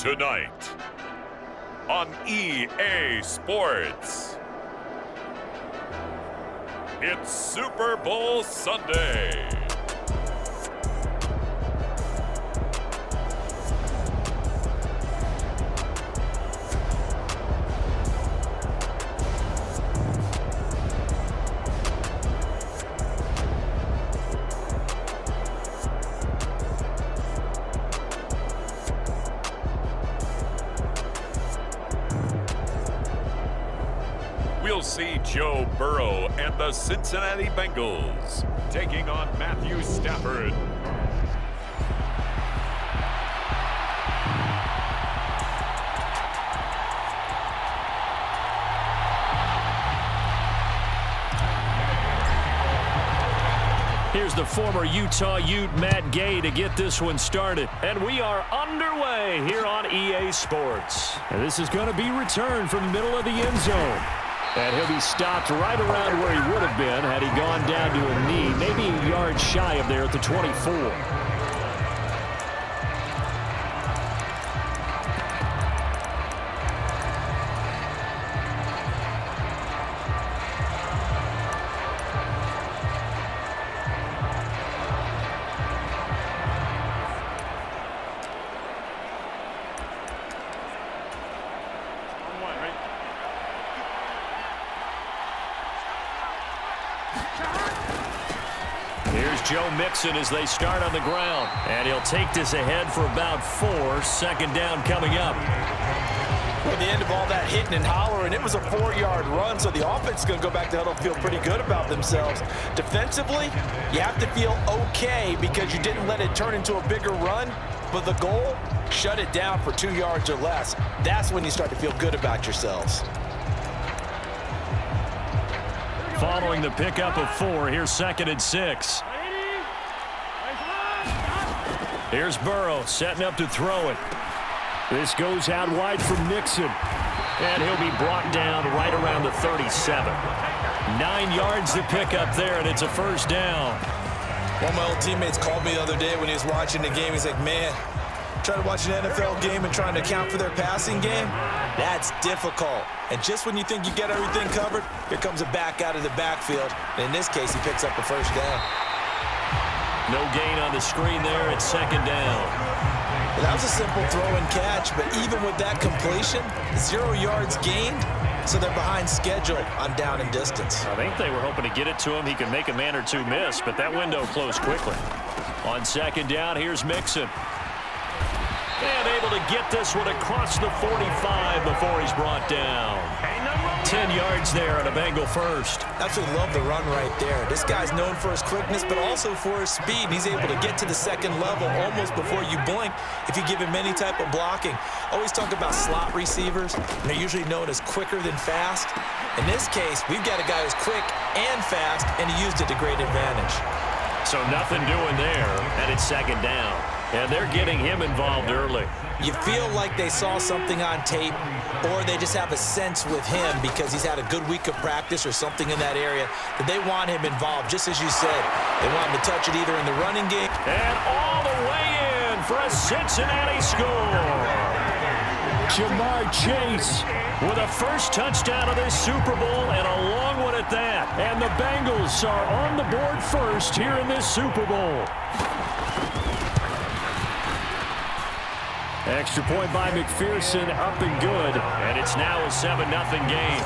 Tonight on EA Sports, it's Super Bowl Sunday. We'll see Joe Burrow and the Cincinnati Bengals taking on Matthew Stafford. Here's the former Utah Ute Matt Gay to get this one started. And we are underway here on EA Sports. And this is going to be returned from the middle of the end zone. And he'll be stopped right around where he would have been had he gone down to a knee, maybe a yard shy of there at the 24. Here's Joe Mixon as they start on the ground. And he'll take this ahead for about 4. Second down coming up. At the end of all that hitting and hollering, it was a 4-yard run, so the offense is going to go back to huddle, feel pretty good about themselves. Defensively, you have to feel okay because you didn't let it turn into a bigger run, but the goal, shut it down for 2 yards or less. That's when you start to feel good about yourselves. Following the pickup of 4, here's 2nd and 6. Here's Burrow setting up to throw it. This goes out wide for Mixon. And he'll be brought down right around the 37. 9 yards to pick up there, and it's a first down. One of my old teammates called me the other day when he was watching the game. He's like, man, trying to watch an NFL game and trying to account for their passing game, that's difficult. And just when you think you get everything covered, here comes a back out of the backfield. And in this case, he picks up a first down. No gain on the screen there. It's 2nd down. Well, that was a simple throw and catch, but even with that completion, 0 yards gained, so they're behind schedule on down and distance. I think they were hoping to get it to him. He could make a man or two miss, but that window closed quickly. On 2nd down, here's Mixon. And able to get this one across the 45 before he's brought down. 10 yards there on a Bengal first. Absolutely love the run right there. This guy's known for his quickness, but also for his speed. And he's able to get to the second level almost before you blink if you give him any type of blocking. Always talk about slot receivers, and they're usually known as quicker than fast. In this case, we've got a guy who's quick and fast, and he used it to great advantage. So nothing doing there, and it's 2nd down. And they're getting him involved early. You feel like they saw something on tape, or they just have a sense with him because he's had a good week of practice or something in that area that they want him involved, just as you said. They want him to touch it either in the running game. And all the way in for a Cincinnati score. Jamar Chase with a first touchdown of this Super Bowl, and a long one at that. And the Bengals are on the board first here in this Super Bowl. Extra point by McPherson, up and good. And it's now a 7-0 game.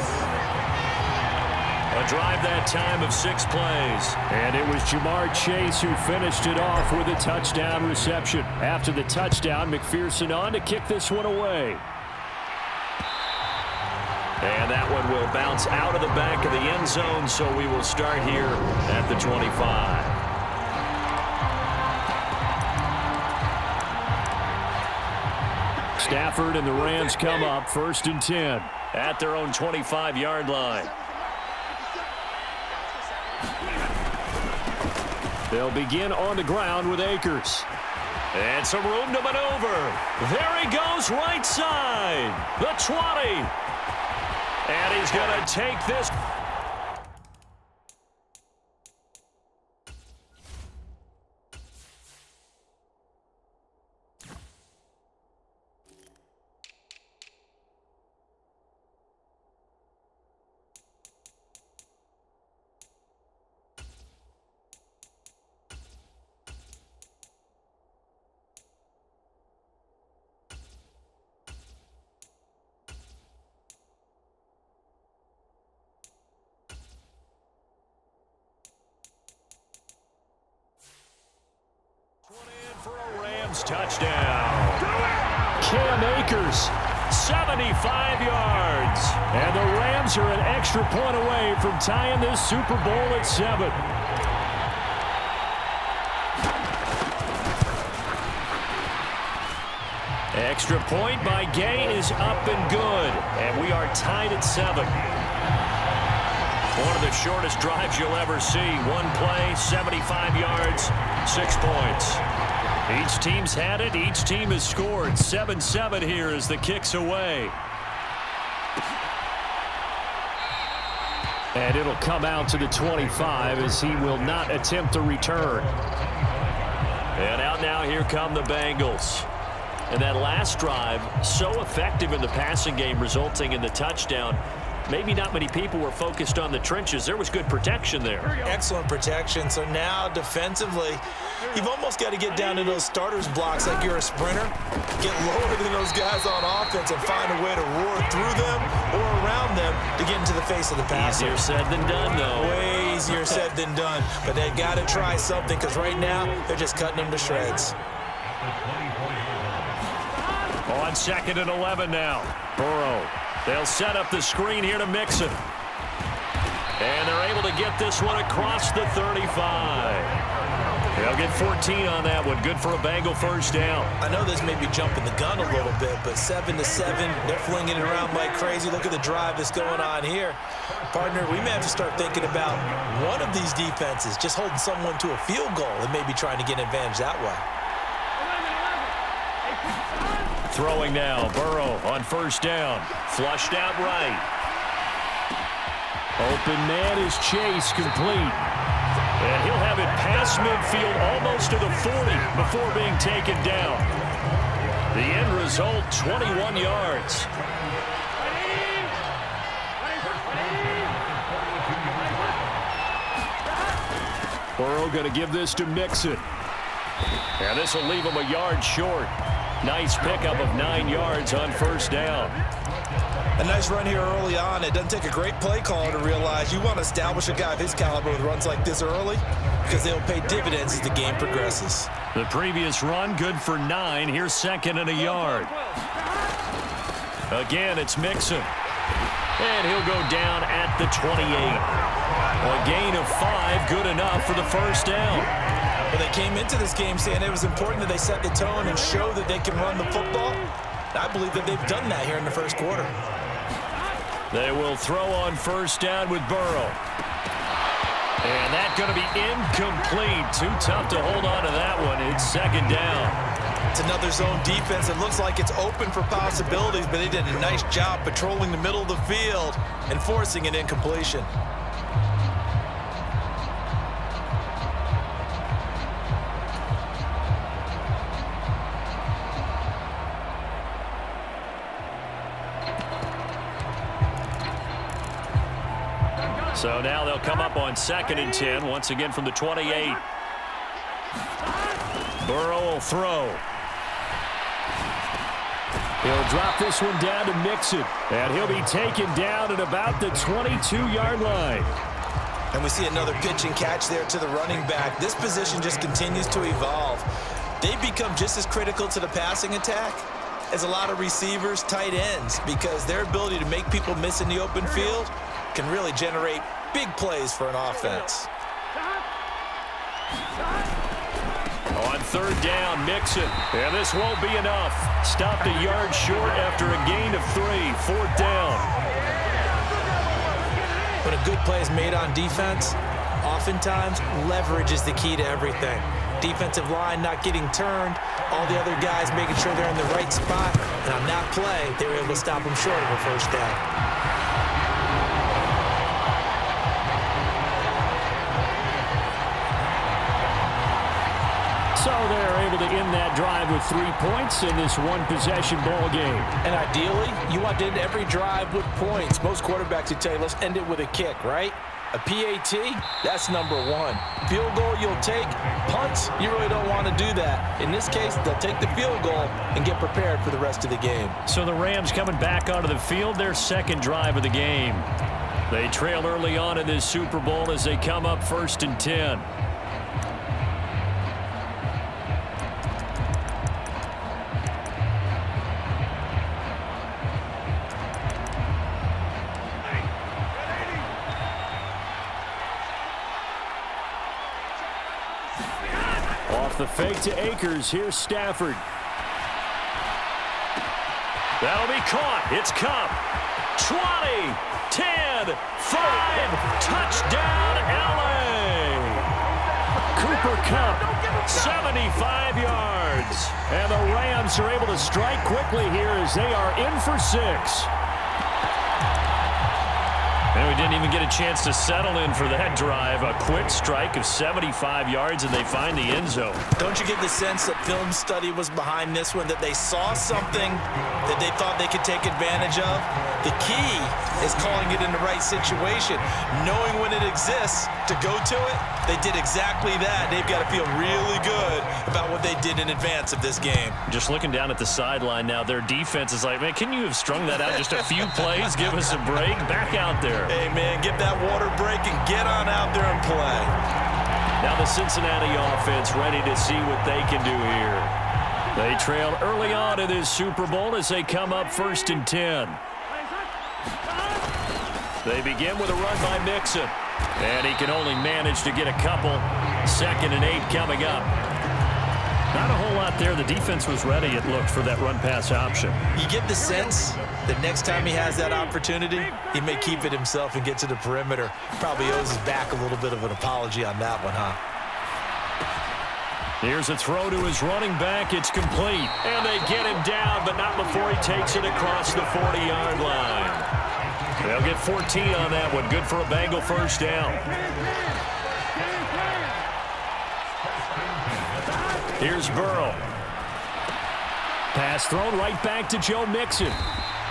A drive that time of 6 plays. And it was Jamar Chase who finished it off with a touchdown reception. After the touchdown, McPherson on to kick this one away. And that one will bounce out of the back of the end zone, so we will start here at the 25. Stafford and the Rams come up 1st and 10 at their own 25-yard line. They'll begin on the ground with Akers. And some room to maneuver. There he goes, right side. The 20. And he's going to take this. For a Rams touchdown. Cam Akers, 75 yards. And the Rams are an extra point away from tying this Super Bowl at 7. Extra point by Gay is up and good. And we are tied at 7. One of the shortest drives you'll ever see. One play, 75 yards, 6 points. Each team's had it. Each team has scored. 7-7 here as the kick's away. And it'll come out to the 25 as he will not attempt to return. And out now, here come the Bengals. And that last drive, so effective in the passing game, resulting in the touchdown. Maybe not many people were focused on the trenches. There was good protection there. Excellent protection. So now defensively, you've almost got to get down to those starters blocks like you're a sprinter. Get lower than those guys on offense and find a way to roar through them or around them to get into the face of the passer. Easier said than done, though. Way easier said than done. But they've got to try something because right now they're just cutting them to shreds. On 2nd and 11 now. Burrow. They'll set up the screen here to Mixon. And they're able to get this one across the 35. They'll get 14 on that one. Good for a Bengal first down. I know this may be jumping the gun a little bit, but 7-7, they're flinging it around like crazy. Look at the drive that's going on here. Partner, we may have to start thinking about one of these defenses just holding someone to a field goal and maybe trying to get an advantage that way. Throwing now, Burrow on first down. Flushed out right. Open man is Chase, complete. And he'll have it past midfield almost to the 40 before being taken down. The end result, 21 yards. Burrow going to give this to Mixon. And this will leave him a yard short. Nice pickup of 9 yards on first down. A nice run here early on. It doesn't take a great play caller to realize you want to establish a guy of his caliber with runs like this early because they'll pay dividends as the game progresses. The previous run, good for 9. Here's 2nd and a yard. Again, it's Mixon. And he'll go down at the 28. A gain of 5, good enough for the first down. Well, they came into this game saying it was important that they set the tone and show that they can run the football. I believe that they've done that here in the first quarter. They will throw on first down with Burrow. And that's going to be incomplete. Too tough to hold on to that one. It's 2nd down. It's another zone defense. It looks like it's open for possibilities, but they did a nice job patrolling the middle of the field and forcing an incompletion. So now they'll come up on 2nd and 10, once again from the 28. Burrow will throw. He'll drop this one down to Mixon, and he'll be taken down at about the 22-yard line. And we see another pitch and catch there to the running back. This position just continues to evolve. They become just as critical to the passing attack as a lot of receivers, tight ends, because their ability to make people miss in the open field can really generate big plays for an offense. On 3rd down, Mixon. And this won't be enough. Stopped a yard short after a gain of 3. 4th down. When a good play is made on defense, oftentimes leverage is the key to everything. Defensive line not getting turned, all the other guys making sure they're in the right spot, and on that play, they were able to stop them short of a first down. So they're able to end that drive with 3 points in this one-possession ball game. And ideally, you want to end every drive with points. Most quarterbacks would tell you, let's end it with a kick, right? A PAT, that's number 1. Field goal you'll take. Punts, you really don't want to do that. In this case, they'll take the field goal and get prepared for the rest of the game. So the Rams coming back onto the field, their 2nd drive of the game. They trail early on in this Super Bowl as they come up 1st and 10. the fake to Akers. Here's Stafford. That'll be caught. It's Cup. 20, 10, 5, touchdown LA. Cooper Kupp, 75 yards. And the Rams are able to strike quickly here as they are in for 6. And we didn't even get a chance to settle in for that drive. A quick strike of 75 yards, and they find the end zone. Don't you get the sense that film study was behind this one, that they saw something that they thought they could take advantage of? The key is calling it in the right situation, knowing when it exists to go to it. They did exactly that. They've got to feel really good about what they did in advance of this game. Just looking down at the sideline now, their defense is like, man, can you have strung that out just a few plays? Give us a break. Back out there. Hey, man, get that water break and get on out there and play. Now the Cincinnati offense ready to see what they can do here. They trailed early on in this Super Bowl as they come up 1st and 10. They begin with a run by Mixon. And he can only manage to get a couple. 2nd and 8 coming up. Not a whole lot there. The defense was ready, it looked, for that run-pass option. You get the sense that next time he has that opportunity, he may keep it himself and get to the perimeter. Probably owes his back a little bit of an apology on that one, huh? Here's a throw to his running back. It's complete. And they get him down, but not before he takes it across the 40-yard line. They'll get 14 on that one. Good for a Bengal first down. Here's Burrow. Pass thrown right back to Joe Mixon.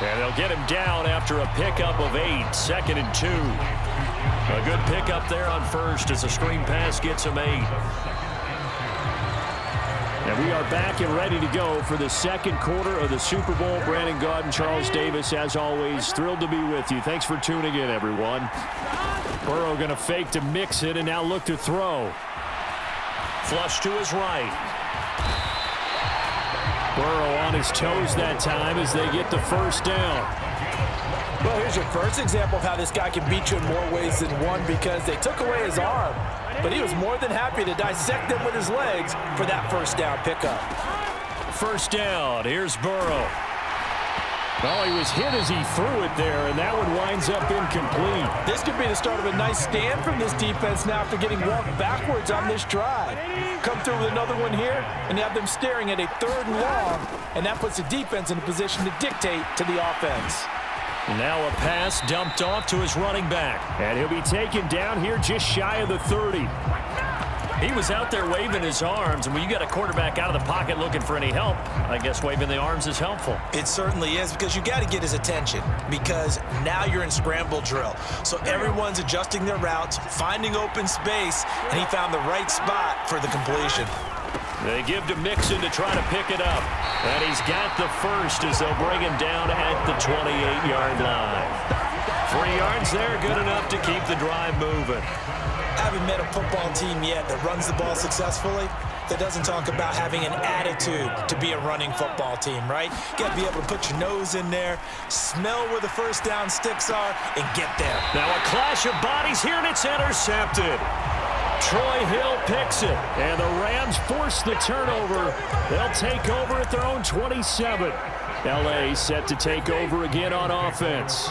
And they'll get him down after a pickup of 8. 2nd and 2. A good pickup there on first as a screen pass gets him 8. And we are back and ready to go for the second quarter of the Super Bowl. Brandon Gaud and Charles Davis, as always, thrilled to be with you. Thanks for tuning in, everyone. Burrow going to fake to Mixon and now look to throw. Flush to his right. Burrow on his toes that time as they get the first down. Well, here's your first example of how this guy can beat you in more ways than one, because they took away his arm, but he was more than happy to dissect them with his legs for that first down pickup. First down. Here's Burrow. Oh, he was hit as he threw it there, and that one winds up incomplete. This could be the start of a nice stand from this defense now after getting walked backwards on this drive. Come through with another one here, and you have them staring at a 3rd and long, and that puts the defense in a position to dictate to the offense. Now a pass dumped off to his running back. And he'll be taken down here just shy of the 30. He was out there waving his arms, and when you got a quarterback out of the pocket looking for any help, I guess waving the arms is helpful. It certainly is, because you got to get his attention, because now you're in scramble drill. So everyone's adjusting their routes, finding open space, and he found the right spot for the completion. They give to Mixon to try to pick it up. And he's got the first as they'll bring him down at the 28-yard line. 3 yards there, good enough to keep the drive moving. I haven't met a football team yet that runs the ball successfully that doesn't talk about having an attitude to be a running football team, right? You got to be able to put your nose in there, smell where the first down sticks are, and get there. Now a clash of bodies here, and it's intercepted. Troy Hill picks it, and the Rams force the turnover. They'll take over at their own 27. L.A. set to take over again on offense.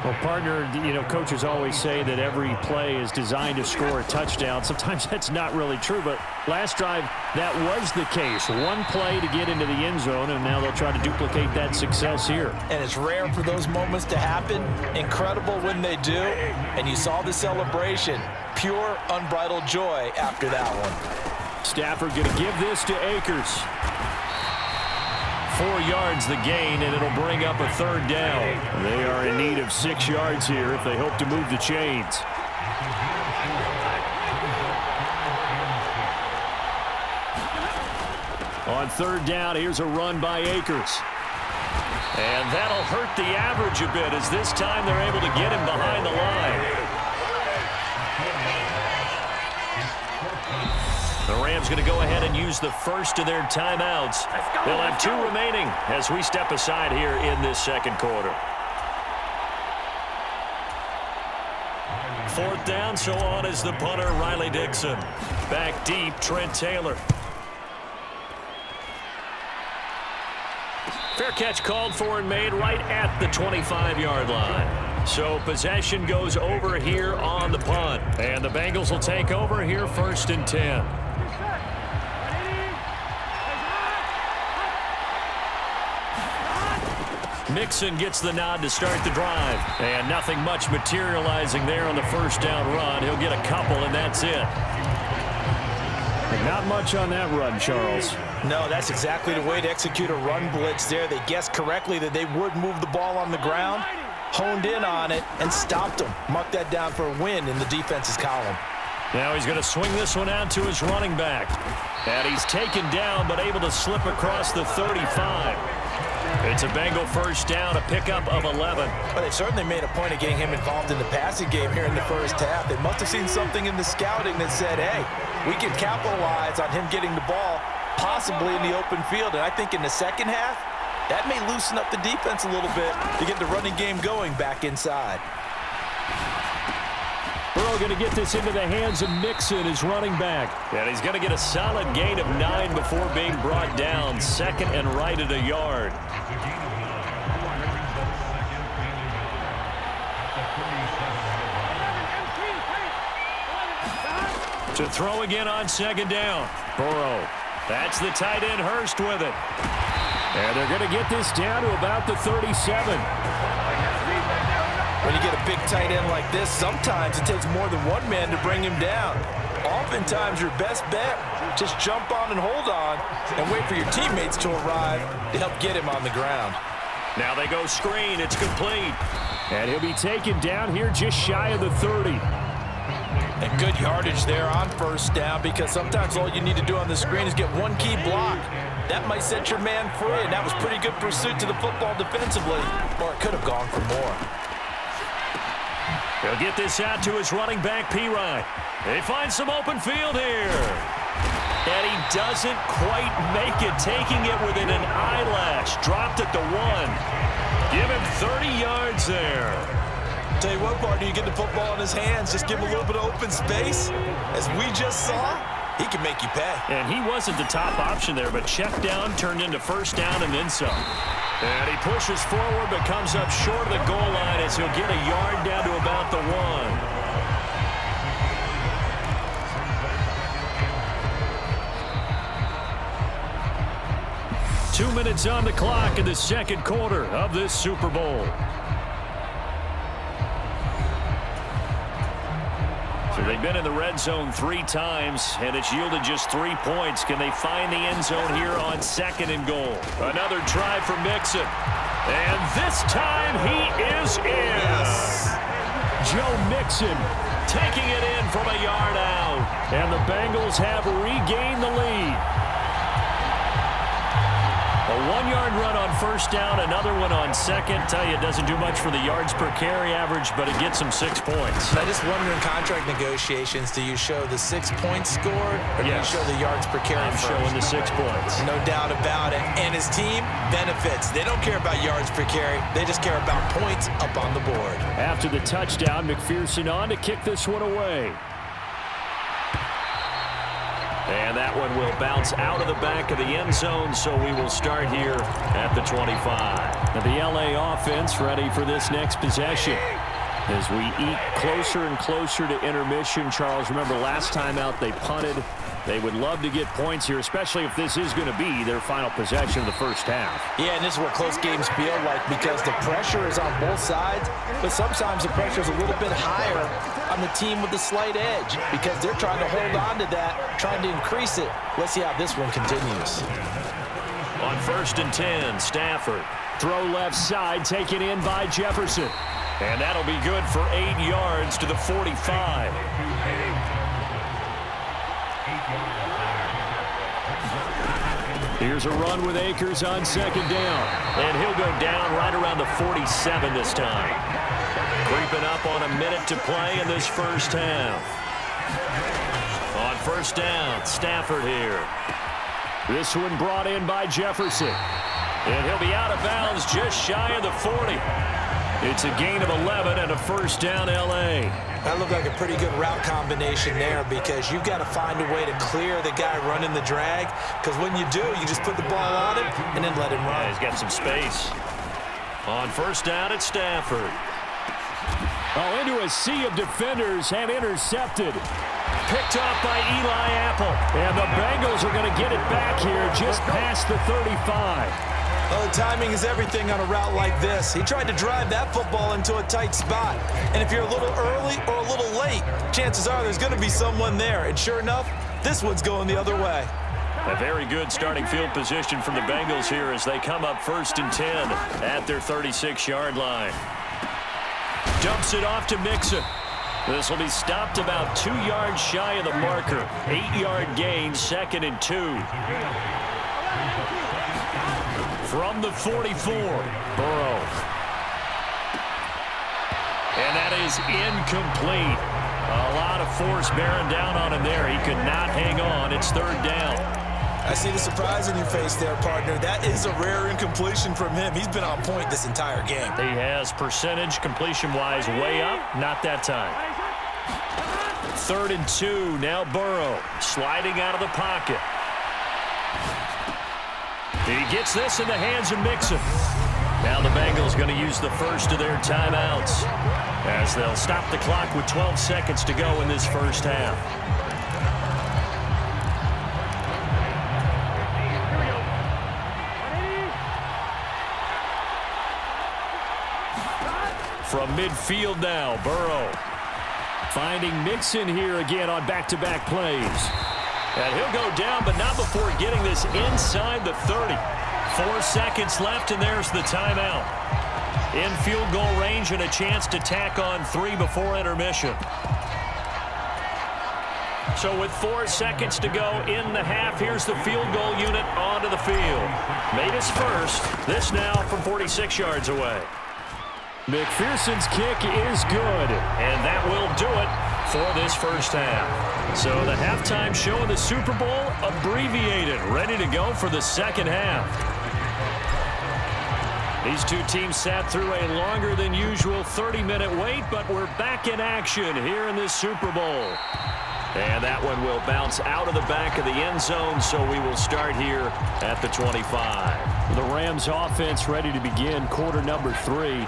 Well, partner, you know, coaches always say that every play is designed to score a touchdown. Sometimes that's not really true, but last drive, that was the case. One play to get into the end zone, and now they'll try to duplicate that success here. And it's rare for those moments to happen. Incredible when they do. And you saw the celebration. Pure, unbridled joy after that one. Stafford going to give this to Akers. 4 yards the gain, and it'll bring up a 3rd down. They are in need of 6 yards here if they hope to move the chains. On 3rd down, here's a run by Akers. And that'll hurt the average a bit, as this time they're able to get him behind the line. The Rams going to go ahead and use the first of their timeouts. They'll have 2 remaining as we step aside here in this second quarter. 4th down, so on is the punter, Riley Dixon. Back deep, Trent Taylor. Fair catch called for and made right at the 25-yard line. So possession goes over here on the punt. And the Bengals will take over here 1st and 10. Mixon gets the nod to start the drive. And nothing much materializing there on the first down run. He'll get a couple, and that's it. Not much on that run, Charles. No, that's exactly the way to execute a run blitz there. They guessed correctly that they would move the ball on the ground, honed in on it, and stopped them. Mark that down for a win in the defense's column. Now he's going to swing this one out to his running back. And he's taken down, but able to slip across the 35. It's a Bengal first down, a pickup of 11. But they certainly made a point of getting him involved in the passing game here in the first half. They must have seen something in the scouting that said, hey, we can capitalize on him getting the ball possibly in the open field. And I think in the second half, that may loosen up the defense a little bit to get the running game going back inside. Burrow going to get this into the hands of Mixon, his running back. And he's going to get a solid gain of 9 before being brought down. 2nd and right at a yard. To throw again on 2nd down. Burrow. That's the tight end Hurst with it. And they're going to get this down to about the 37. When you get a big tight end like this, sometimes it takes more than one man to bring him down. Oftentimes, your best bet, just jump on and hold on and wait for your teammates to arrive to help get him on the ground. Now they go screen. It's complete. And he'll be taken down here just shy of the 30. And good yardage there on first down, because sometimes all you need to do on the screen is get one key block. That might set your man free, and that was pretty good pursuit to the football defensively, or it could have gone for more. He'll get this out to his running back, Pirine. They find some open field here. And he doesn't quite make it, taking it within an eyelash. Dropped at the 1. Give him 30 yards there. Tell you what, partner, you get the football in his hands, just give him a little bit of open space. As we just saw, he can make you pay. And he wasn't the top option there, but check down turned into first down and then some. And he pushes forward but comes up short of the goal line as he'll get a yard down to about the 1. 2 minutes on the clock in the second quarter of this Super Bowl. So they've been in the red zone 3 times, and it's yielded just 3 points. Can they find the end zone here on 2nd and goal? Another try for Mixon. And this time he is in. Yes. Joe Mixon taking it in from a yard out. And the Bengals have regained the lead. A 1-yard run on first down, another one on 2nd. Tell you, it doesn't do much for the yards per carry average, but it gets them 6 points. I just wonder in contract negotiations, do you show the 6 points scored, or do you show the yards per carry I'm showing the 6 points. No doubt about it. And his team benefits. They don't care about yards per carry. They just care about points up on the board. After the touchdown, McPherson on to kick this one away. And that one will bounce out of the back of the end zone, so we will start here at the 25. Now the LA offense ready for this next possession. As we eat closer and closer to intermission, Charles, remember last time out they punted. They would love to get points here, especially if this is going to be their final possession of the first half. Yeah, and this is what close games feel like, because the pressure is on both sides, but sometimes the pressure is a little bit higher on the team with the slight edge, because they're trying to hold on to that, trying to increase it. Let's see how this one continues. On 1st and 10, Stafford. Throw left side, taken in by Jefferson. And that'll be good for 8 yards to the 45. Here's a run with Akers on 2nd down. And he'll go down right around the 47 this time. Creeping up on a minute to play in this first half. On first down, Stafford here. This one brought in by Jefferson. And he'll be out of bounds just shy of the 40. It's a gain of 11 and a first down, L.A. That looked like a pretty good route combination there because you've got to find a way to clear the guy running the drag, because when you do, you just put the ball on him and then let him run. Yeah, he's got some space. On first down, it's Stafford. Oh, into a sea of defenders and intercepted. Picked off by Eli Apple. And the Bengals are going to get it back here just past the 35. Well, the timing is everything on a route like this. He tried to drive that football into a tight spot. And if you're a little early or a little late, chances are there's going to be someone there. And sure enough, this one's going the other way. A very good starting field position from the Bengals here as they come up 1st and 10 at their 36-yard line. Dumps it off to Mixon. This will be stopped about 2 yards shy of the marker. 8-yard gain, 2nd and 2. From the 44, Burrow. And that is incomplete. A lot of force bearing down on him there. He could not hang on. It's 3rd down. I see the surprise in your face there, partner. That is a rare incompletion from him. He's been on point this entire game. He has percentage completion-wise way up. Not that time. 3rd and 2. Now Burrow sliding out of the pocket. He gets this in the hands of Mixon. Now the Bengals going to use the first of their timeouts as they'll stop the clock with 12 seconds to go in this first half. From midfield now, Burrow. Finding Mixon here again on back-to-back plays. And he'll go down, but not before getting this inside the 30. 4 seconds left, and there's the timeout. In field goal range and a chance to tack on 3 before intermission. So with 4 seconds to go in the half, here's the field goal unit onto the field. Made his first. This now from 46 yards away. McPherson's kick is good. And that will do it for this first half. So the halftime show of the Super Bowl abbreviated, ready to go for the second half. These two teams sat through a longer than usual 30-minute wait, but we're back in action here in this Super Bowl. And that one will bounce out of the back of the end zone, so we will start here at the 25. The Rams offense ready to begin quarter number 3.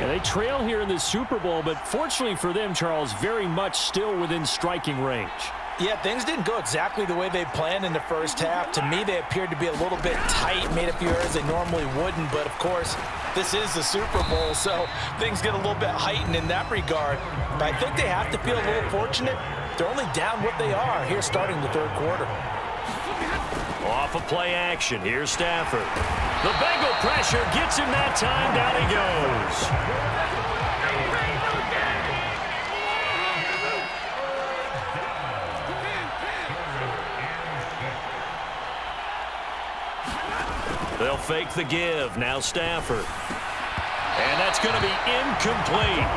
And they trail here in this Super Bowl, but fortunately for them, Charles, very much still within striking range. Yeah, things didn't go exactly the way they planned in the first half. To me, they appeared to be a little bit tight, made a few errors they normally wouldn't. But, of course, this is the Super Bowl, so things get a little bit heightened in that regard. But I think they have to feel a little fortunate. They're only down what they are here starting the 3rd quarter. Off of play action, here's Stafford. The Bengal pressure gets him that time. Down he goes. They'll fake the give. Now Stafford. And that's going to be incomplete.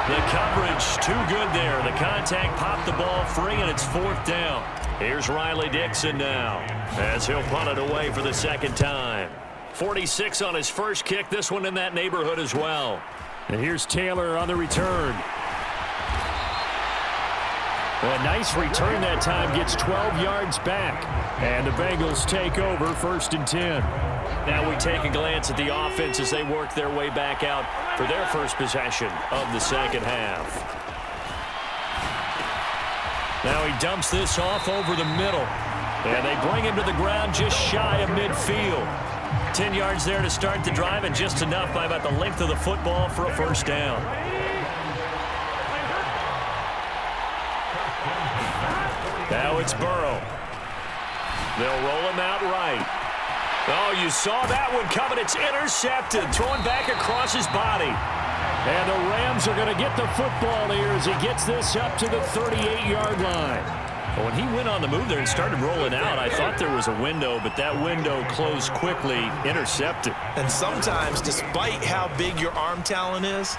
The coverage too good there. The contact popped the ball free, and it's 4th down. Here's Riley Dixon now as he'll punt it away for the second time. 46 on his first kick. This one in that neighborhood as well. And here's Taylor on the return. A nice return that time, gets 12 yards back. And the Bengals take over 1st and 10. Now we take a glance at the offense as they work their way back out for their first possession of the second half. Now he dumps this off over the middle. And they bring him to the ground just shy of midfield. 10 yards there to start the drive, and just enough by about the length of the football for a first down. Now it's Burrow. They'll roll him out right. Oh, you saw that one coming. It's intercepted. Thrown back across his body. And the Rams are going to get the football here as he gets this up to the 38-yard line. Well, when he went on the move there and started rolling out, I thought there was a window, but that window closed quickly, intercepted. And sometimes, despite how big your arm talent is,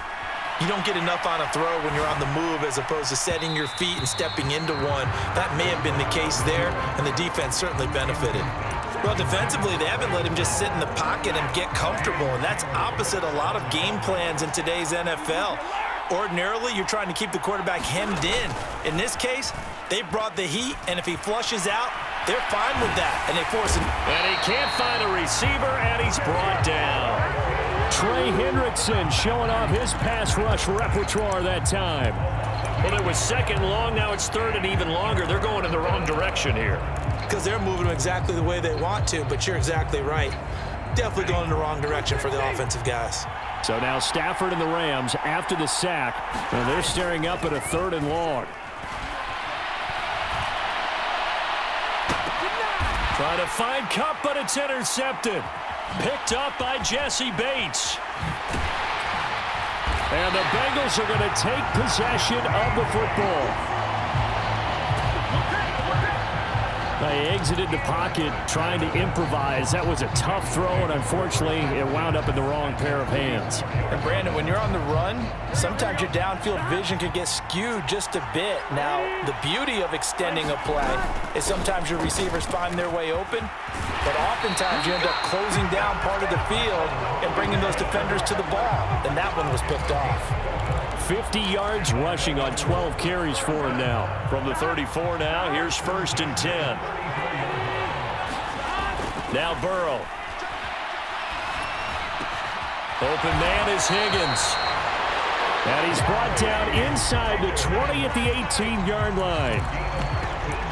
you don't get enough on a throw when you're on the move as opposed to setting your feet and stepping into one. That may have been the case there, and the defense certainly benefited. Well, defensively, they haven't let him just sit in the pocket and get comfortable, and that's opposite a lot of game plans in today's NFL. Ordinarily, you're trying to keep the quarterback hemmed in. In this case, they brought the heat, and if he flushes out, they're fine with that, and they force him. And he can't find a receiver, and he's brought down. Trey Hendrickson showing off his pass rush repertoire that time. Well, it was second long. Now it's third and even longer. They're going in the wrong direction here. Because they're moving them exactly the way they want to, but you're exactly right. Definitely going in the wrong direction for the offensive guys. So now Stafford and the Rams after the sack, and they're staring up at a third and long. Trying to find Cup, but it's intercepted. Picked up by Jesse Bates. And the Bengals are going to take possession of the football. They exited the pocket trying to improvise. That was a tough throw, and unfortunately, it wound up in the wrong pair of hands. And Brandon, when you're on the run, sometimes your downfield vision can get skewed just a bit. Now, the beauty of extending a play is sometimes your receivers find their way open, but oftentimes you end up closing down part of the field and bringing those defenders to the ball. And that one was picked off. 50 yards rushing on 12 carries for him now. From the 34 now, here's 1st and 10. Now Burrow. Open man is Higgins. And he's brought down inside the 20 at the 18-yard line.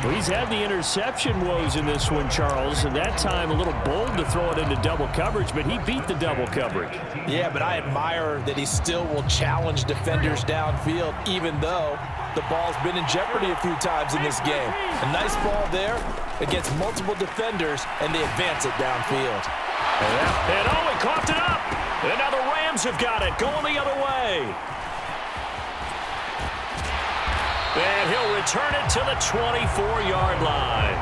Well, he's had the interception woes in this one, Charles, and that time a little bold to throw it into double coverage, but he beat the double coverage. Yeah, but I admire that he still will challenge defenders downfield, even though the ball's been in jeopardy a few times in this game. A nice ball there against multiple defenders, and they advance it downfield. And oh, he coughed it up. And now the Rams have got it, going the other way. And he'll return it to the 24-yard line.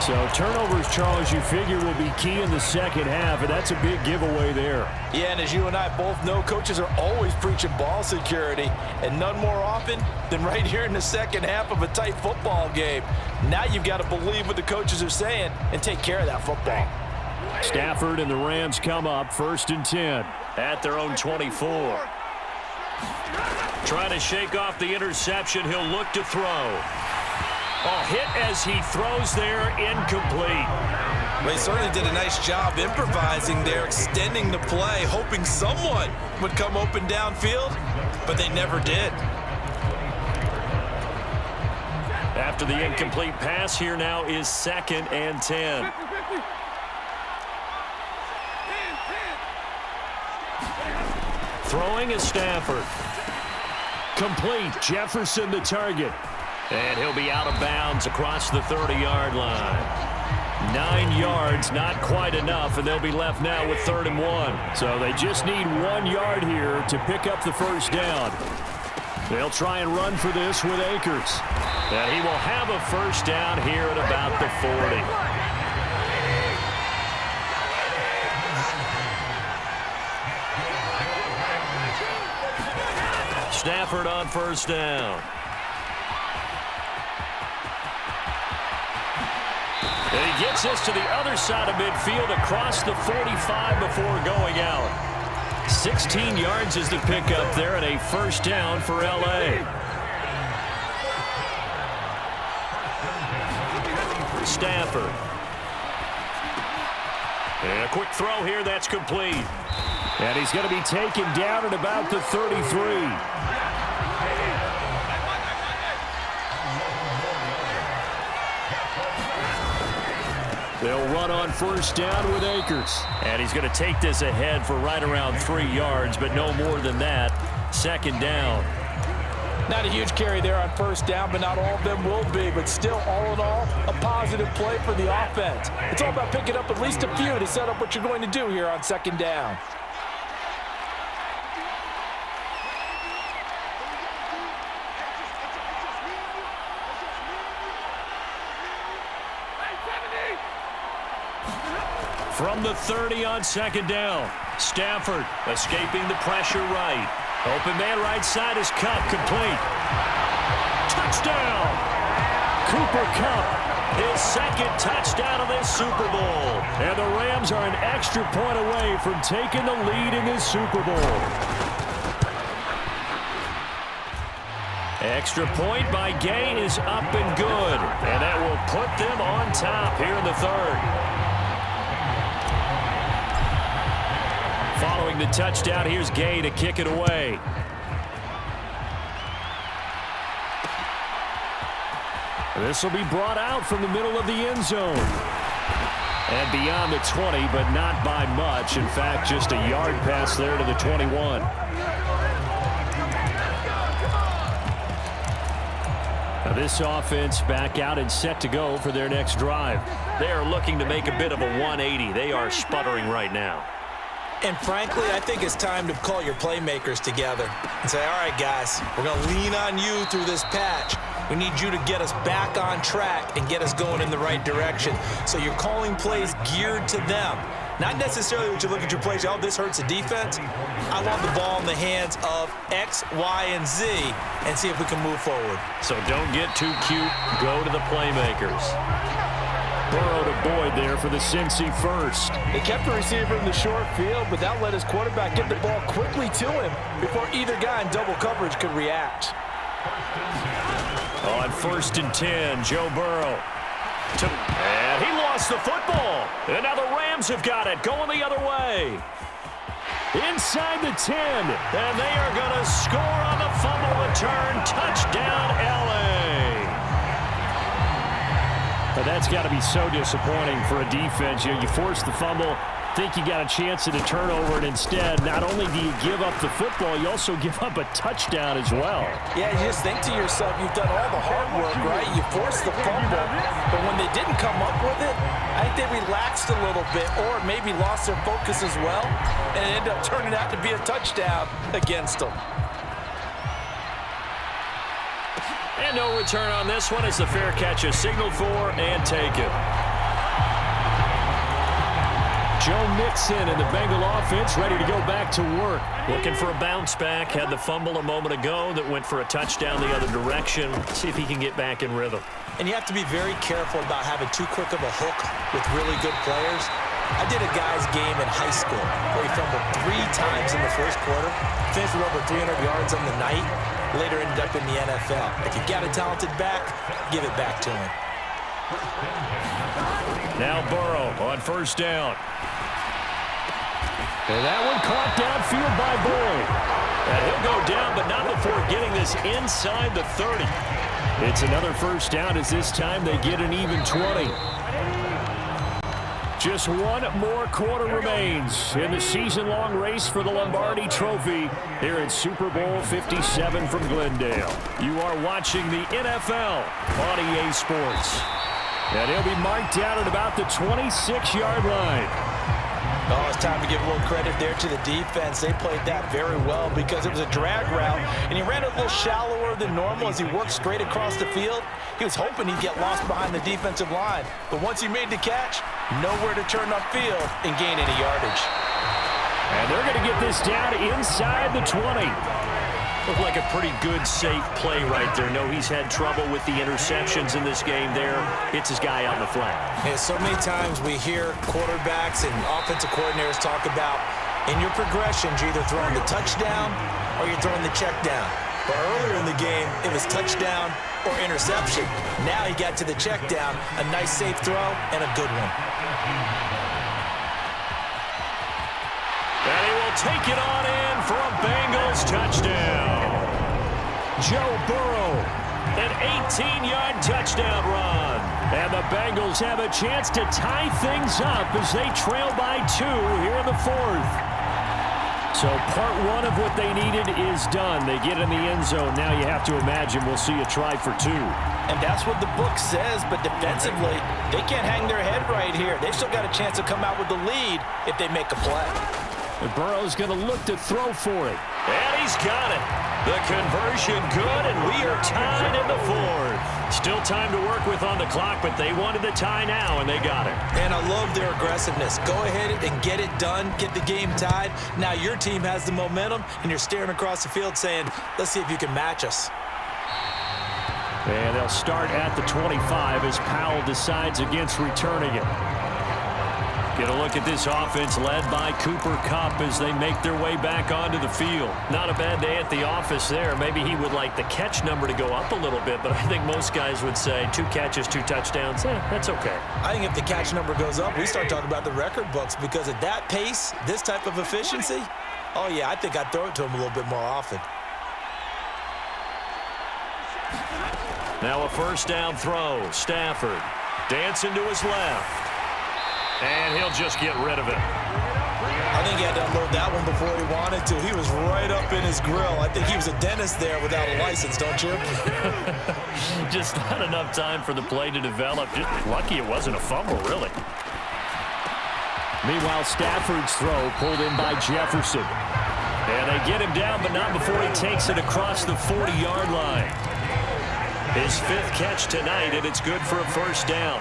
So turnovers, Charles, you figure will be key in the second half, and that's a big giveaway there. Yeah, and as you and I both know, coaches are always preaching ball security, and none more often than right here in the second half of a tight football game. Now you've got to believe what the coaches are saying and take care of that football. Stafford and the Rams come up 1st and 10. At their own 24. Trying to shake off the interception. He'll look to throw. A hit as he throws there, incomplete. Well, he certainly did a nice job improvising there, extending the play, hoping someone would come open downfield, but they never did. After the incomplete pass, here now is 2nd and 10. Throwing is Stafford. Complete. Jefferson the target. And he'll be out of bounds across the 30-yard line. 9 yards, not quite enough, and they'll be left now with 3rd and 1. So they just need 1 yard here to pick up the first down. They'll try and run for this with Akers. And he will have a first down here at about the 40. Stafford on first down. And he gets this to the other side of midfield across the 45 before going out. 16 yards is the pickup there and a first down for L.A. Stafford. And a quick throw here, that's complete. And he's going to be taken down at about the 33. They'll run on first down with Akers. And he's going to take this ahead for right around 3 yards, but no more than that. 2nd down. Not a huge carry there on first down, but not all of them will be. But still, all in all, a positive play for the offense. It's all about picking up at least a few to set up what you're going to do here on 2nd down. From the 30 on 2nd down. Stafford escaping the pressure right. Open man right side is Cup, complete. Touchdown! Cooper Kupp his second touchdown of this Super Bowl. And the Rams are an extra point away from taking the lead in this Super Bowl. Extra point by Gay is up and good. And that will put them on top here in the third. Following the touchdown, here's Gay to kick it away. This will be brought out from the middle of the end zone. And beyond the 20, but not by much. In fact, just a yard pass there to the 21. Now this offense back out and set to go for their next drive. They are looking to make a bit of a 180. They are sputtering right now. And frankly, I think it's time to call your playmakers together and say, all right, guys, we're going to lean on you through this patch. We need you to get us back on track and get us going in the right direction. So you're calling plays geared to them. Not necessarily that you look at your plays, oh, this hurts the defense. I want the ball in the hands of X, Y, and Z and see if we can move forward. So don't get too cute. Go to the playmakers. Burrow to Boyd there for the Cincy first. They kept the receiver in the short field, but that let his quarterback get the ball quickly to him before either guy in double coverage could react. On 1st and 10, Joe Burrow. And he lost the football. And now the Rams have got it, going the other way. Inside the 10. And they are going to score on the fumble return. Touchdown, L.A. But that's got to be so disappointing for a defense. You force the fumble, think you got a chance at a turnover, and instead, not only do you give up the football, you also give up a touchdown as well. Yeah, you just think to yourself, you've done all the hard work, right? You forced the fumble, but when they didn't come up with it, I think they relaxed a little bit or maybe lost their focus as well, and it ended up turning out to be a touchdown against them. And no return on this one as the fair catch is signaled for and taken. Joe Mixon and the Bengal offense ready to go back to work. Looking for a bounce back. Had the fumble a moment ago that went for a touchdown the other direction. See if he can get back in rhythm. And you have to be very careful about having too quick of a hook with really good players. I did a guy's game in high school where he fumbled 3 times in the first quarter, finished with over 300 yards on the night, later ended up in the NFL. If you've got a talented back, give it back to him. Now Burrow on 1st down. And that one caught downfield by Boyd. And he'll go down, but not before getting this inside the 30. It's another 1st down as this time they get an even 20. Just one more quarter remains in the season-long race for the Lombardi Trophy here at Super Bowl 57 from Glendale. You are watching the NFL on EA Sports. And he'll be marked down at about the 26-yard line. Oh, it's time to give a little credit there to the defense. They played that very well because it was a drag route, and he ran it a little shallower than normal as he worked straight across the field. He was hoping he'd get lost behind the defensive line, but once he made the catch, nowhere to turn upfield and gain any yardage. And they're going to get this down inside the 20. Looked like a pretty good, safe play right there. No, he's had trouble with the interceptions in this game there. Hits his guy on the flat. Yeah, so many times we hear quarterbacks and offensive coordinators talk about in your progressions, you're either throwing the touchdown or you're throwing the check down. But earlier in the game, it was touchdown or interception. Now he got to the check down, a nice safe throw and a good one. And he will take it on in for a Bengals touchdown. Joe Burrow, an 18-yard touchdown run. And the Bengals have a chance to tie things up as they trail by 2 here in the 4th. So part 1 of what they needed is done. They get in the end zone. Now you have to imagine we'll see a try for 2. And that's what the book says, but defensively, they can't hang their head right here. They've still got a chance to come out with the lead if they make a play. And Burrow's going to look to throw for it. And he's got it. The conversion good, and we are tied in the 4th. Still time to work with on the clock, but they wanted the tie now, and they got it. And I love their aggressiveness. Go ahead and get it done, get the game tied. Now your team has the momentum, and you're staring across the field saying, let's see if you can match us. And they'll start at the 25 as Powell decides against returning it. Get a look at this offense led by Cooper Kupp as they make their way back onto the field. Not a bad day at the office there. Maybe he would like the catch number to go up a little bit, but I think most guys would say 2 catches, 2 touchdowns. That's okay. I think if the catch number goes up, we start talking about the record books, because at that pace, this type of efficiency, oh yeah, I think I'd throw it to him a little bit more often. Now a first down throw. Stafford dancing to his left. And he'll just get rid of it. I think he had to unload that one before he wanted to. He was right up in his grill. I think he was a dentist there without a license, don't you? Just not enough time for the play to develop. Just lucky it wasn't a fumble, really. Meanwhile, Stafford's throw pulled in by Jefferson. And they get him down, but not before he takes it across the 40-yard line. His 5th catch tonight, and it's good for a first down.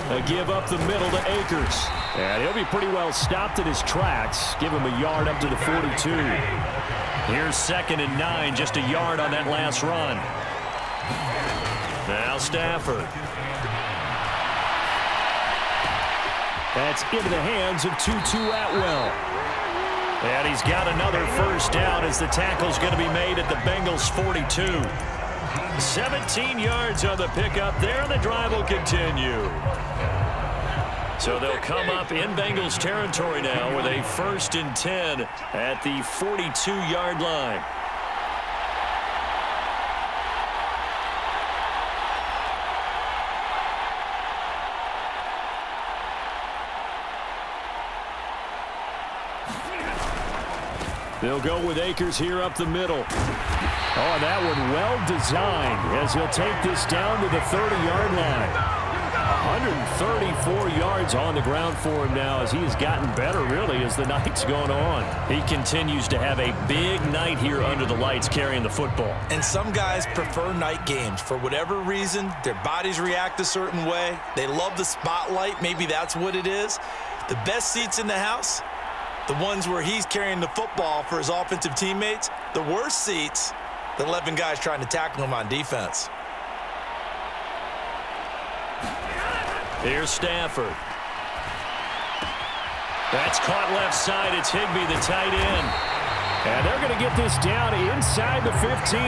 A give up the middle to Akers. And he'll be pretty well stopped in his tracks. Give him a yard up to the 42. Here's 2nd and 9, just a yard on that last run. Now Stafford. That's into the hands of Tutu Atwell. And he's got another first down as the tackle's going to be made at the Bengals 42. 17 yards on the pickup there, and the drive will continue. So they'll come up in Bengals territory now with a 1st and 10 at the 42-yard line. They'll go with Akers here up the middle. Oh, and that one well designed as he'll take this down to the 30-yard line. 134 yards on the ground for him now as he has gotten better, really, as the night's gone on. He continues to have a big night here under the lights carrying the football. And some guys prefer night games. For whatever reason, their bodies react a certain way. They love the spotlight. Maybe that's what it is. The best seats in the house, the ones where he's carrying the football for his offensive teammates. The worst seats, the 11 guys trying to tackle him on defense. Here's Stafford. That's caught left side. It's Higbee, the tight end. And they're going to get this down inside the 15.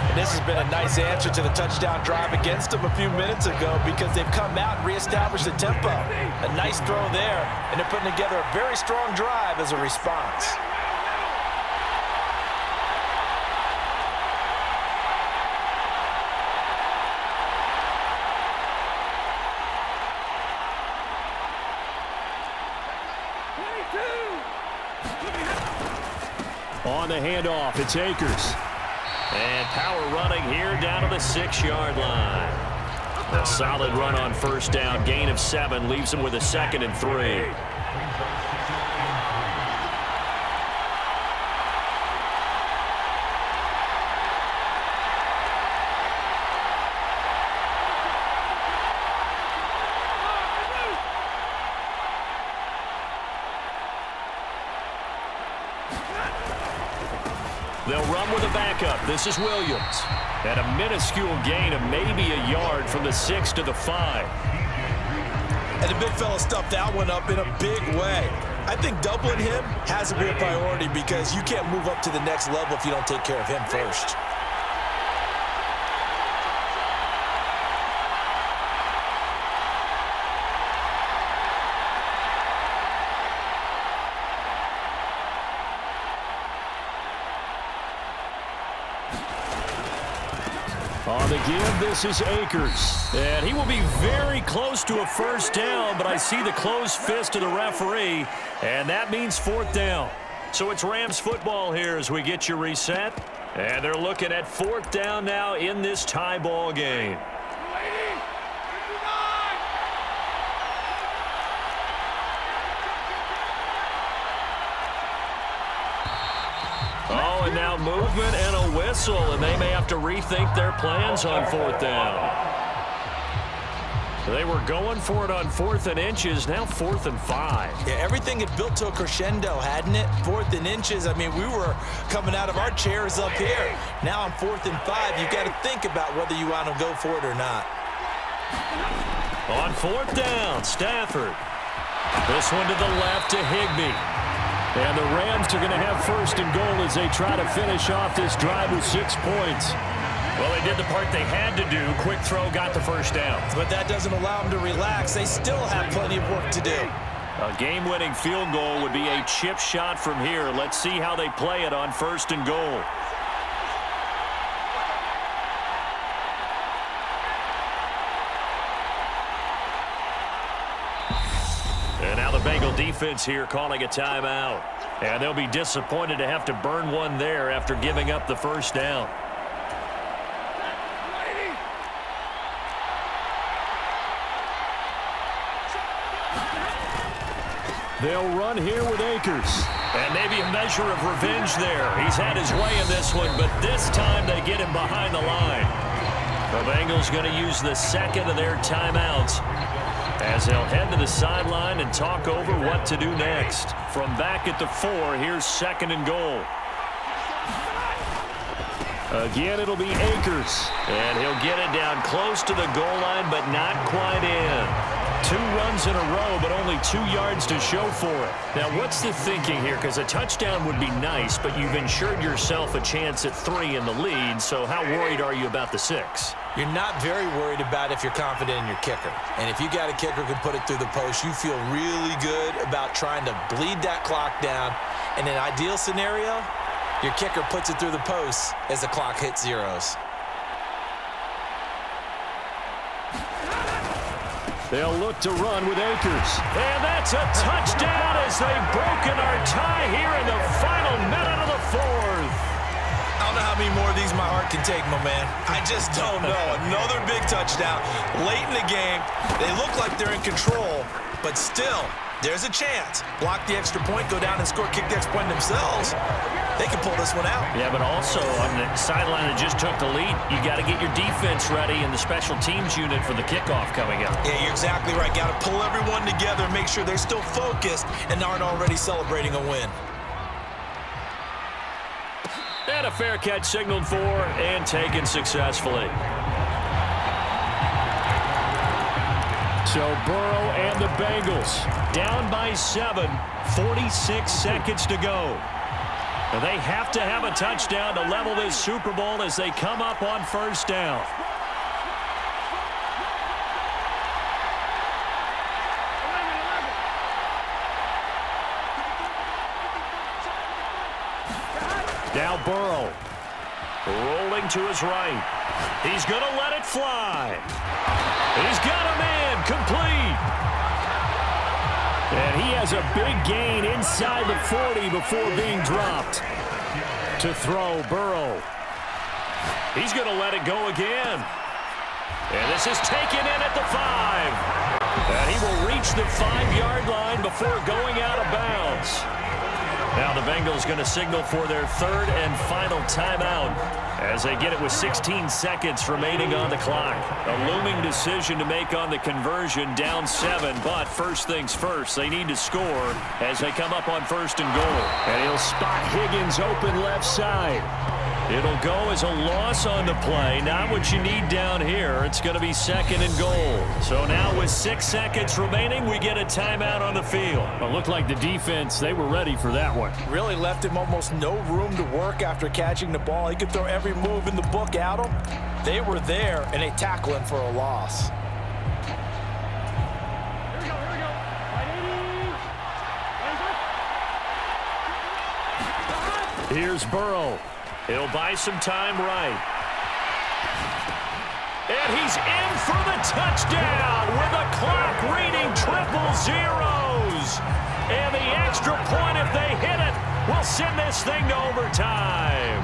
And this has been a nice answer to the touchdown drive against them a few minutes ago, because they've come out and reestablished the tempo. A nice throw there, and they're putting together a very strong drive as a response. On the handoff, it's Akers. And power running here down to the 6-yard line. A solid run on first down. Gain of 7 leaves him with a 2nd and 3. They'll run with a backup. This is Williams. And a minuscule gain of maybe a yard from the 6 to the 5. And the big fella stuffed that one up in a big way. I think doubling him has to be a priority, because you can't move up to the next level if you don't take care of him first. On the give, this is Akers. And he will be very close to a first down, but I see the closed fist of the referee, and that means 4th down. So it's Rams football here as we get you reset. And they're looking at 4th down now in this tie ball game. Oh, and now movement and a whistle, and they may have to rethink their plans on 4th down. They were going for it on 4th and inches, now 4th and 5. Yeah, everything had built to a crescendo, hadn't it? 4th and inches. I mean, we were coming out of our chairs up here. Now on 4th and 5, you've got to think about whether you want to go for it or not. On 4th down, Stafford. This one to the left to Higbee. And the Rams are going to have 1st and goal as they try to finish off this drive with 6 points. Well, they did the part they had to do. Quick throw, got the 1st down. But that doesn't allow them to relax. They still have plenty of work to do. A game-winning field goal would be a chip shot from here. Let's see how they play it on 1st and goal. And now the Bengal defense here calling a timeout. And they'll be disappointed to have to burn one there after giving up the 1st down. They'll run here with Akers. And maybe a measure of revenge there. He's had his way in this one, but this time they get him behind the line. The Bengals going to use the 2nd of their timeouts as they'll head to the sideline and talk over what to do next. From back at the 4, here's 2nd and goal. Again, it'll be Akers. And he'll get it down close to the goal line, but not quite in. 2 runs in a row, but only 2 yards to show for it. Now, what's the thinking here? Because a touchdown would be nice, but you've ensured yourself a chance at 3 in the lead, so how worried are you about the 6? You're not very worried about if you're confident in your kicker. And if you got a kicker who can put it through the post, you feel really good about trying to bleed that clock down. In an ideal scenario, your kicker puts it through the post as the clock hits zeros. They'll look to run with Akers. And that's a touchdown as they've broken our tie here in the final minute of the 4th. I don't know how many more of these my heart can take, my man. I just don't know. Another big touchdown late in the game. They look like they're in control, but still, there's a chance. Block the extra point, go down and score, kick the extra point themselves. They can pull this one out. Yeah, but also on the sideline that just took the lead, you got to get your defense ready and the special teams unit for the kickoff coming up. Yeah, you're exactly right. Got to pull everyone together and make sure they're still focused and aren't already celebrating a win. And a fair catch signaled for and taken successfully. So Burrow and the Bengals down by 7, 46 seconds to go. And they have to have a touchdown to level this Super Bowl as they come up on 1st down. Now Burrow rolling to his right. He's going to let it fly. He's got a man complete. And he has a big gain inside the 40 before being dropped. To throw, Burrow. He's going to let it go again. And this is taken in at the 5. And he will reach the 5-yard line before going out of bounds. Now the Bengals going to signal for their 3rd and final timeout as they get it with 16 seconds remaining on the clock. A looming decision to make on the conversion, down 7, but first things first, they need to score as they come up on 1st and goal. And he'll spot Higgins open left side. It'll go as a loss on the play. Not what you need down here. It's going to be 2nd and goal. So now with 6 seconds remaining, we get a timeout on the field. It looked like the defense, they were ready for that one. Really left him almost no room to work after catching the ball. He could throw every move in the book at him. They were there, and they tackle him for a loss. Here's Burrow. He'll buy some time right. And he's in for the touchdown with the clock reading 000. And the extra point, if they hit it, will send this thing to overtime.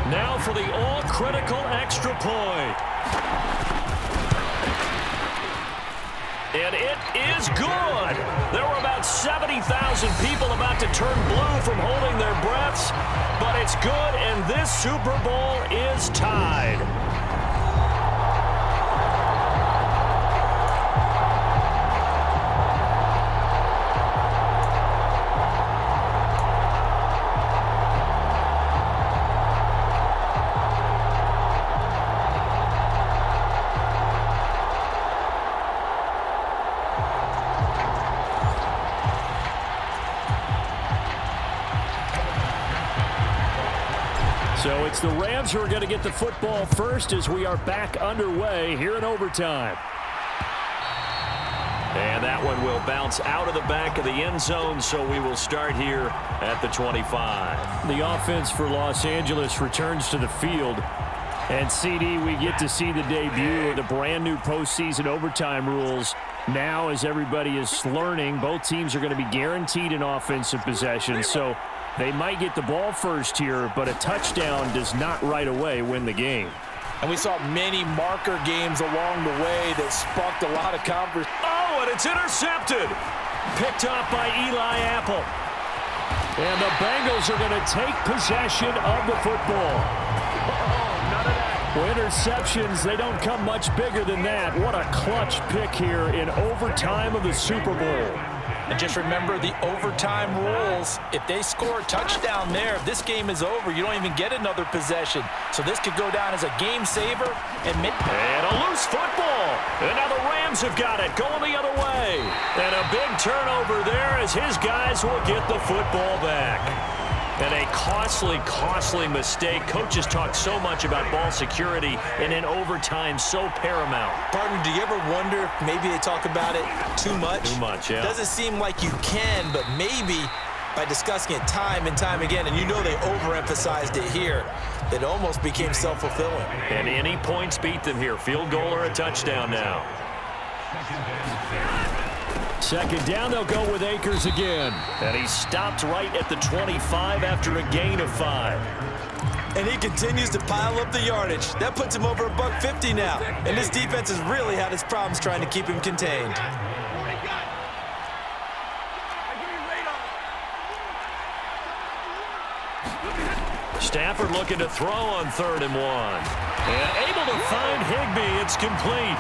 Now for the all-critical extra point. And it is good. There were about 70,000 people about to turn blue from holding their breaths, but it's good, and this Super Bowl is tied. It's the Rams who are going to get the football first as we are back underway here in overtime. And that one will bounce out of the back of the end zone, so we will start here at the 25. The offense for Los Angeles returns to the field. And, CD, we get to see the debut of the brand-new postseason overtime rules. Now, as everybody is learning, both teams are going to be guaranteed an offensive possession. So they might get the ball first here, but a touchdown does not right away win the game. And we saw many marker games along the way that sparked a lot of conversation. Oh, and it's intercepted. Picked off by Eli Apple. And the Bengals are going to take possession of the football. Well, interceptions, they don't come much bigger than that. What a clutch pick here in overtime of the Super Bowl. And just remember the overtime rules. If they score a touchdown there, this game is over. You don't even get another possession. So this could go down as a game saver. And a loose football. And now the Rams have got it, going the other way. And a big turnover there as his guys will get the football back. And a costly mistake. Coaches talk so much about ball security, and in overtime, so paramount. Partner, do you ever wonder if maybe they talk about it too much? Too much, yeah. Doesn't seem like you can, but maybe by discussing it time and time again, and you know they overemphasized it here, it almost became self-fulfilling. And any points beat them here. Field goal or a touchdown now. Second down, they'll go with Akers again. And he stopped right at the 25 after a gain of 5. And he continues to pile up the yardage. That puts him over $150 now. And this defense has really had its problems trying to keep him contained. Stafford looking to throw on 3rd and 1. And able to find Higbee. It's complete.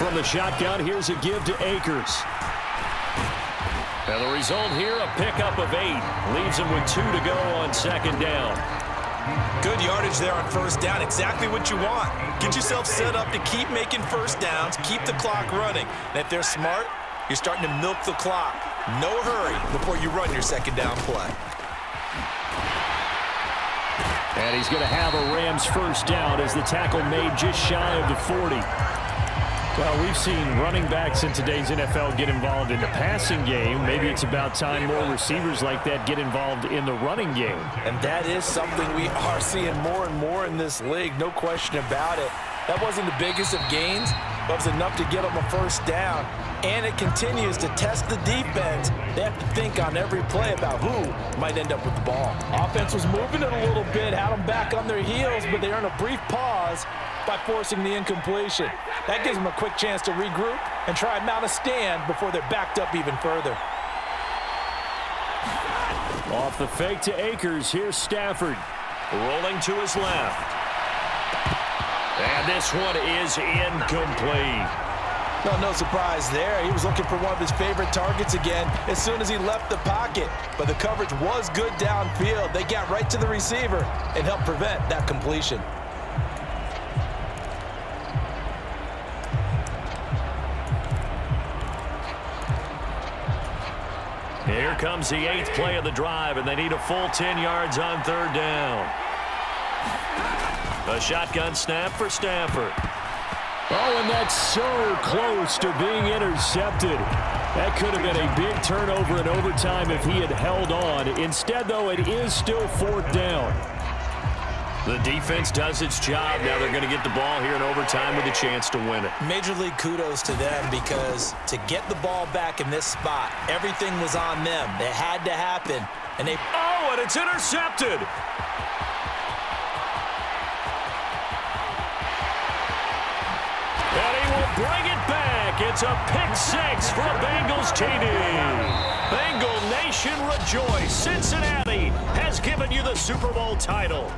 From the shotgun, here's a give to Akers. And the result here, a pickup of 8. Leaves him with 2 to go on 2nd down. Good yardage there on 1st down. Exactly what you want. Get yourself set up to keep making 1st downs, keep the clock running. And if they're smart, you're starting to milk the clock. No hurry before you run your 2nd down play. And he's going to have a Rams 1st down as the tackle made just shy of the 40. Well, we've seen running backs in today's NFL get involved in the passing game. Maybe it's about time more receivers like that get involved in the running game. And that is something we are seeing more and more in this league, no question about it. That wasn't the biggest of gains, but it was enough to get them a 1st down. And it continues to test the defense. They have to think on every play about who might end up with the ball. Offense was moving it a little bit, had them back on their heels, but they earned a brief pause by forcing the incompletion. That gives them a quick chance to regroup and try and mount a stand before they're backed up even further. Off the fake to Akers, here's Stafford. Rolling to his left. And this one is incomplete. No surprise there. He was looking for one of his favorite targets again as soon as he left the pocket. But the coverage was good downfield. They got right to the receiver and helped prevent that completion. Here comes the 8th play of the drive, and they need a full 10 yards on 3rd down. A shotgun snap for Stafford. Oh, and that's so close to being intercepted. That could have been a big turnover in overtime if he had held on. Instead, though, it is still 4th down. The defense does its job. Now they're going to get the ball here in overtime with a chance to win it. Major league kudos to them because to get the ball back in this spot, everything was on them. It had to happen. And they... Oh, and it's intercepted. And he will bring it back. It's a pick 6 for Bengals TD. Bengal Nation rejoice. Cincinnati has given you the Super Bowl title.